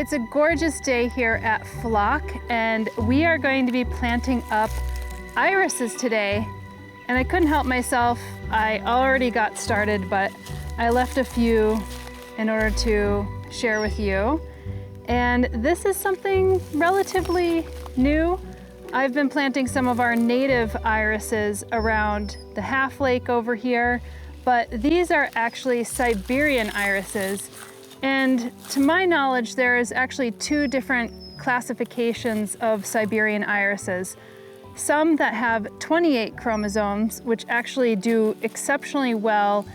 It's a gorgeous day here at Flock, and we are going to be planting up irises today. And I couldn't help myself. I already got started, but I left a few in order to share with you. And this is something relatively new. I've been planting some of our native irises around the half lake over here, but these are actually Siberian irises. And to my knowledge, there is actually two different classifications of Siberian irises. Some that have 28 chromosomes, which actually do exceptionally well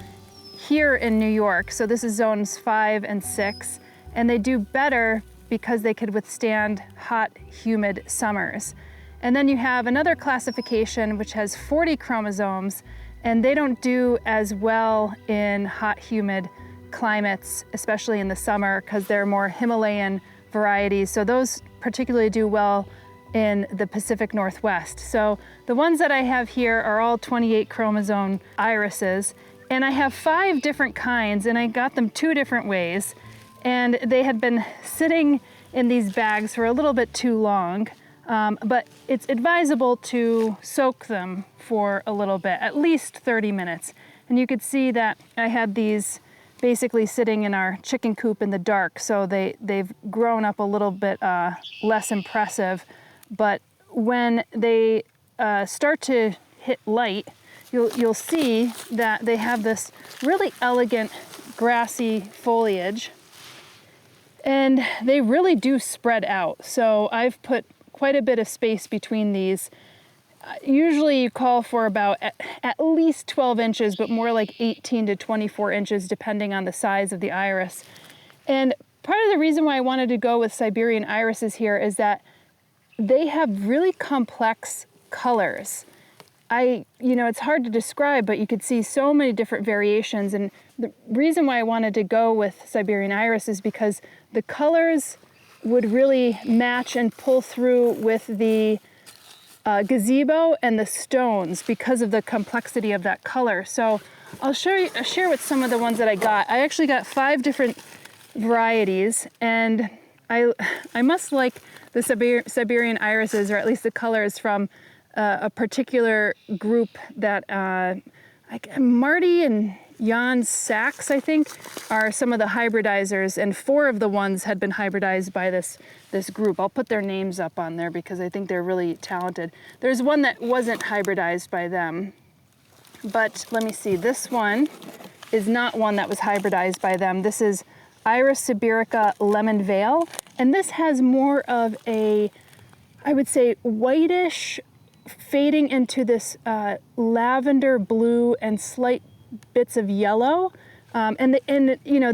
here in New York. So this is zones 5 and 6, and they do better because they could withstand hot, humid summers. And then you have another classification which has 40 chromosomes, and they don't do as well in hot, humid climates, especially in the summer, because they're more Himalayan varieties. So those particularly do well in the Pacific Northwest. So the ones that I have here are all 28 chromosome irises, and I have 5 different kinds, and I got them 2 different ways. And they had been sitting in these bags for a little bit too long, but it's advisable to soak them for a little bit, at least 30 minutes. And you could see that I had these basically sitting in our chicken coop in the dark, so they've grown up a little bit less impressive. But when they start to hit light, you'll see that they have this really elegant grassy foliage, and they really do spread out. So I've put quite a bit of space between these. Usually you call for about at least 12 inches, but more like 18 to 24 inches, depending on the size of the iris. And part of the reason why I wanted to go with Siberian irises here is that they have really complex colors. It's hard to describe, but you could see so many different variations. And the reason why I wanted to go with Siberian iris is because the colors would really match and pull through with the gazebo and the stones because of the complexity of that color. So I'll share with some of the ones that I got. I actually got 5 different varieties, and I must like the Siberian irises, or at least the colors from a particular group that Marty and Jan Sachs, I think, are some of the hybridizers, and 4 of the ones had been hybridized by this group. I'll put their names up on there because I think they're really talented. There's one that wasn't hybridized by them, but let me see. This one is not one that was hybridized by them. This is Iris Siberica Lemon Veil, and this has more of a, I would say, whitish, fading into this lavender blue and slight bits of yellow. And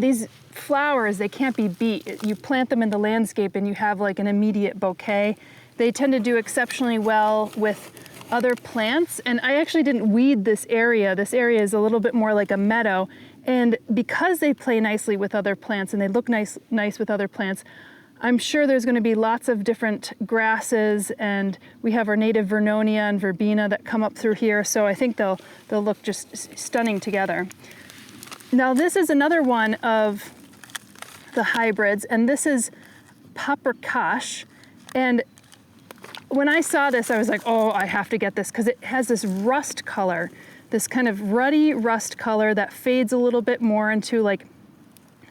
these flowers, they can't be beat. You plant them in the landscape and you have like an immediate bouquet. They tend to do exceptionally well with other plants. And I actually didn't weed this area. This area is a little bit more like a meadow. And because they play nicely with other plants and they look nice with other plants, I'm sure there's going to be lots of different grasses, and we have our native Vernonia and Verbena that come up through here, so I think they'll look just stunning together. Now this is another one of the hybrids, and this is Paprikash. And when I saw this, I was like, oh, I have to get this because it has this rust color, this kind of ruddy rust color that fades a little bit more into like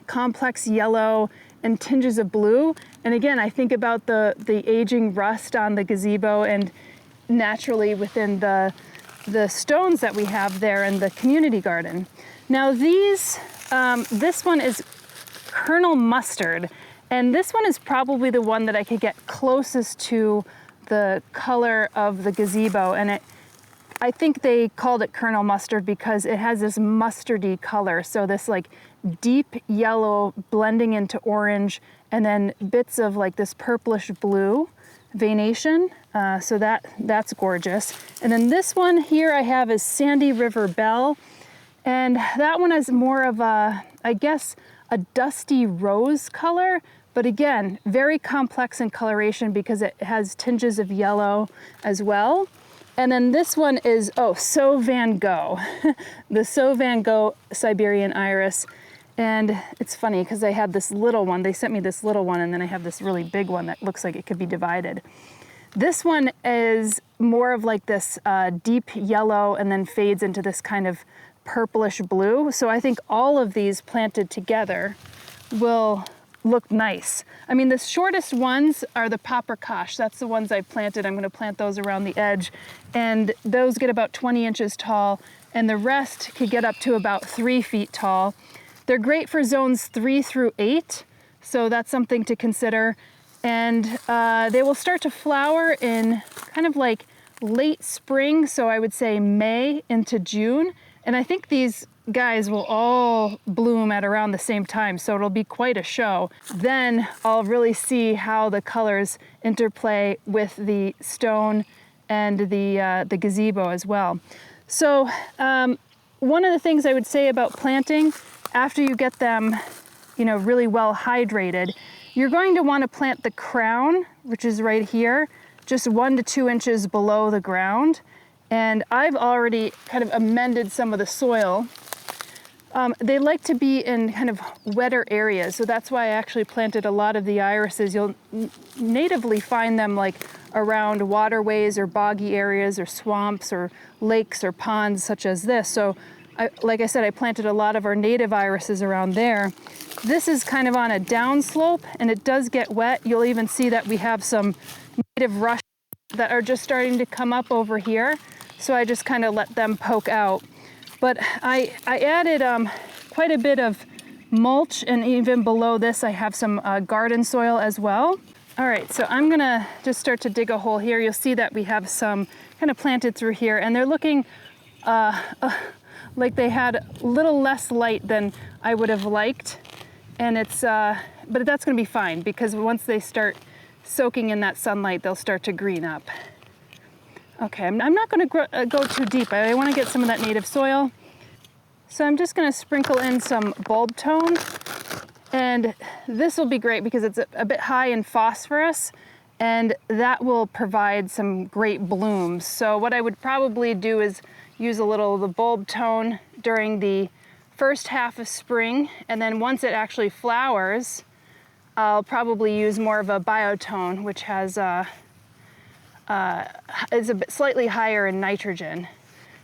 complex yellow and tinges of blue. And again, I think about the aging rust on the gazebo and naturally within the stones that we have there in the community garden. Now this one is Colonel Mustard, and this one is probably the one that I could get closest to the color of the gazebo. And I think they called it Colonel Mustard because it has this mustardy color. So this like deep yellow blending into orange, and then bits of like this purplish blue veination. So that's gorgeous. And then this one here I have is Sandy River Belle. And that one is more of a, I guess, a dusty rose color, but again, very complex in coloration because it has tinges of yellow as well. And then this one is, So Van Gogh, the So Van Gogh Siberian iris. And it's funny because I had this little one, they sent me this little one, and then I have this really big one that looks like it could be divided. This one is more of like this deep yellow and then fades into this kind of purplish blue. So I think all of these planted together will look nice. I mean, the shortest ones are the paprikash. That's the ones I planted. I'm going to plant those around the edge, and those get about 20 inches tall, and the rest could get up to about 3 feet tall. They're great for zones 3 through 8, so that's something to consider. And they will start to flower in kind of like late spring, so I would say May into June. And I think these guys will all bloom at around the same time, so it'll be quite a show. Then I'll really see how the colors interplay with the stone and the gazebo as well. So one of the things I would say about planting, after you get them, really well hydrated, you're going to want to plant the crown, which is right here, just 1 to 2 inches below the ground. And I've already kind of amended some of the soil. They like to be in kind of wetter areas, so that's why I actually planted a lot of the irises. You'll natively find them like around waterways or boggy areas or swamps or lakes or ponds such as this. So like I said, I planted a lot of our native irises around there. This is kind of on a downslope, and it does get wet. You'll even see that we have some native rushes that are just starting to come up over here. So I just kind of let them poke out. But I added quite a bit of mulch, and even below this I have some garden soil as well. All right, so I'm gonna just start to dig a hole here. You'll see that we have some kind of planted through here, and they're looking like they had a little less light than I would have liked. And it's, but that's gonna be fine, because once they start soaking in that sunlight, they'll start to green up. Okay, I'm not gonna go too deep. I wanna get some of that native soil. So I'm just gonna sprinkle in some bulb tone, and this will be great because it's a bit high in phosphorus, and that will provide some great blooms. So what I would probably do is use a little of the bulb tone during the first half of spring, and then once it actually flowers, I'll probably use more of a biotone, which has is a bit slightly higher in nitrogen.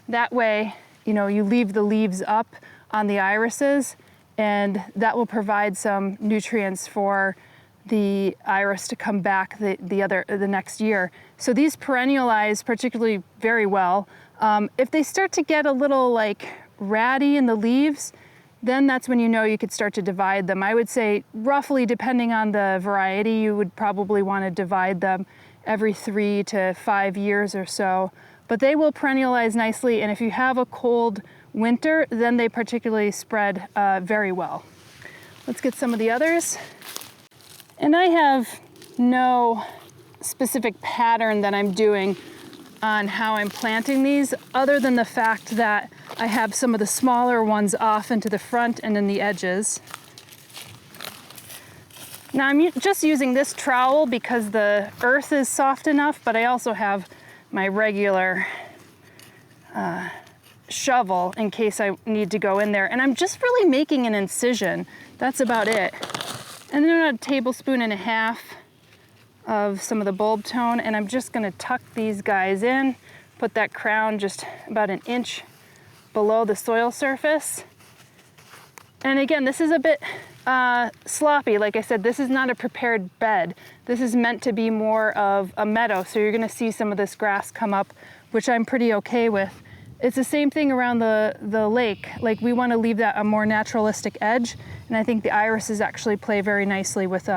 That way, you leave the leaves up on the irises, and that will provide some nutrients for the iris to come back the next year. So these perennialize particularly very well. If they start to get a little like ratty in the leaves, then that's when you could start to divide them. I would say roughly, depending on the variety, you would probably want to divide them every 3 to 5 years or so. But they will perennialize nicely, and if you have a cold winter, then they particularly spread very well. Let's get some of the others. And I have no specific pattern that I'm doing on how I'm planting these, other than the fact that I have some of the smaller ones off into the front and in the edges. Now I'm just using this trowel because the earth is soft enough, but I also have my regular shovel in case I need to go in there. And I'm just really making an incision. That's about it. And then a tablespoon and a half of some of the bulb tone, and I'm just gonna tuck these guys in, put that crown just about 1 inch below the soil surface. And again, this is a bit sloppy. Like I said, this is not a prepared bed. This is meant to be more of a meadow, so you're gonna see some of this grass come up, which I'm pretty okay with. It's the same thing around the lake. Like, we want to leave that a more naturalistic edge, and I think the irises actually play very nicely with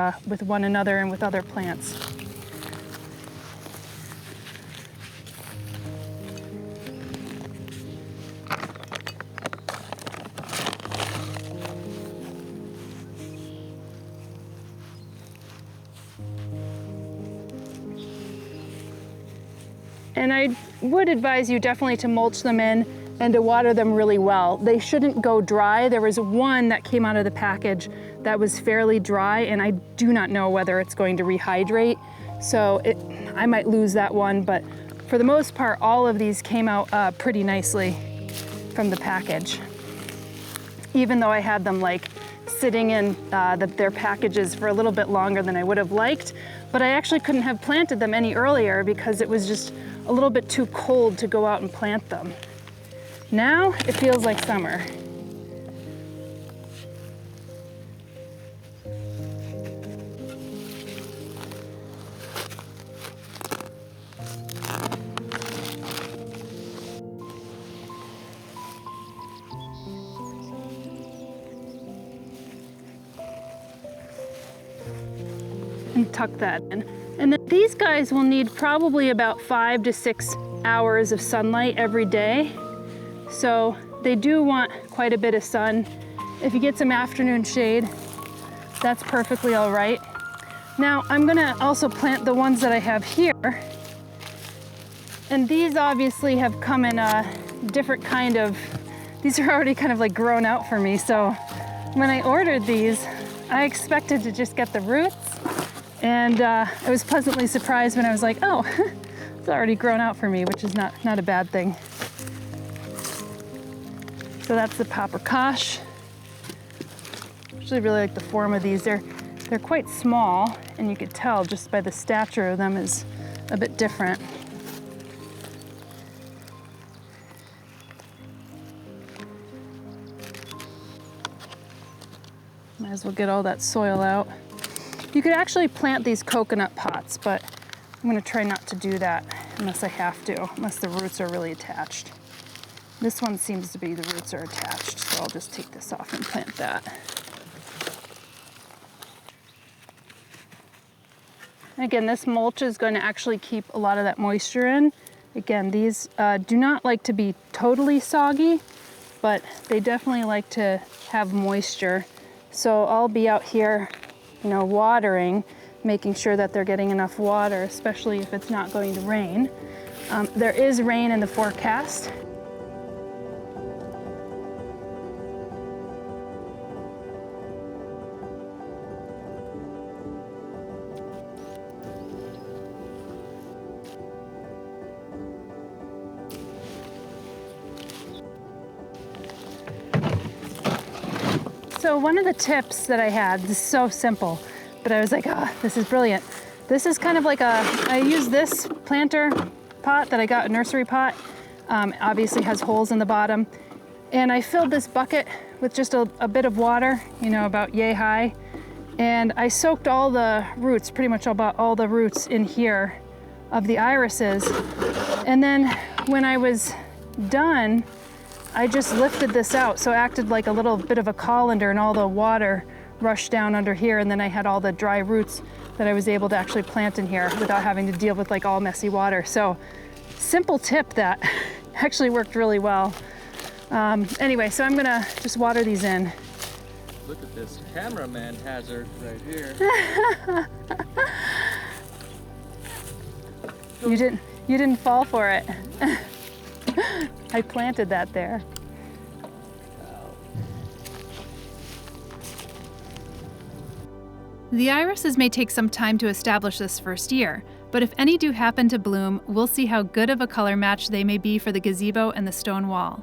one another and with other plants. And I would advise you definitely to mulch them in and to water them really well. They shouldn't go dry. There was one that came out of the package that was fairly dry, and I do not know whether it's going to rehydrate. So I might lose that one, but for the most part, all of these came out pretty nicely from the package. Even though I had them like sitting in their packages for a little bit longer than I would have liked, but I actually couldn't have planted them any earlier because it was just a little bit too cold to go out and plant them. Now it feels like summer. And tuck that in. And then these guys will need probably about 5 to 6 hours of sunlight every day. So they do want quite a bit of sun. If you get some afternoon shade, that's perfectly all right. Now I'm gonna also plant the ones that I have here. And these obviously have come in a different kind of, these are already kind of like grown out for me. So when I ordered these, I expected to just get the roots. And I was pleasantly surprised when I was like, oh, it's already grown out for me, which is not a bad thing. So that's the paprikash. I actually really like the form of these. They're quite small, and you could tell just by the stature of them is a bit different. Might as well get all that soil out. You could actually plant these coconut pots, but I'm gonna try not to do that unless I have to, unless the roots are really attached. This one seems to be the roots are attached, so I'll just take this off and plant that. Again, this mulch is going to actually keep a lot of that moisture in. Again, these do not like to be totally soggy, but they definitely like to have moisture. So I'll be out here, you know, watering, making sure that they're getting enough water, especially if it's not going to rain. There is rain in the forecast. So one of the tips that I had, this is so simple, but I was like, oh, this is brilliant. This is kind of like I use this planter pot that I got, a nursery pot. Obviously has holes in the bottom. And I filled this bucket with just a bit of water, you know, about yay high. And I soaked all the roots, pretty much about all the roots in here of the irises. And then when I was done, I just lifted this out, so it acted like a little bit of a colander, and all the water rushed down under here, and then I had all the dry roots that I was able to actually plant in here without having to deal with like all messy water. So simple tip that actually worked really well. Anyway, so I'm gonna just water these in. Look at this cameraman hazard right here. You didn't fall for it. I planted that there. The irises may take some time to establish this first year, but if any do happen to bloom, we'll see how good of a color match they may be for the gazebo and the stone wall.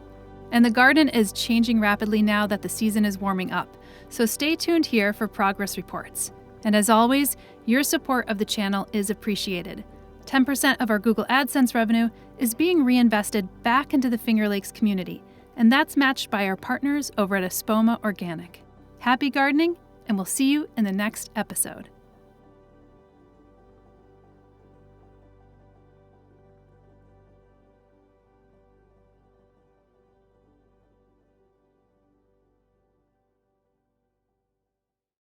And the garden is changing rapidly now that the season is warming up, so stay tuned here for progress reports. And as always, your support of the channel is appreciated. 10% of our Google AdSense revenue is being reinvested back into the Finger Lakes community, and that's matched by our partners over at Espoma Organic. Happy gardening, and we'll see you in the next episode.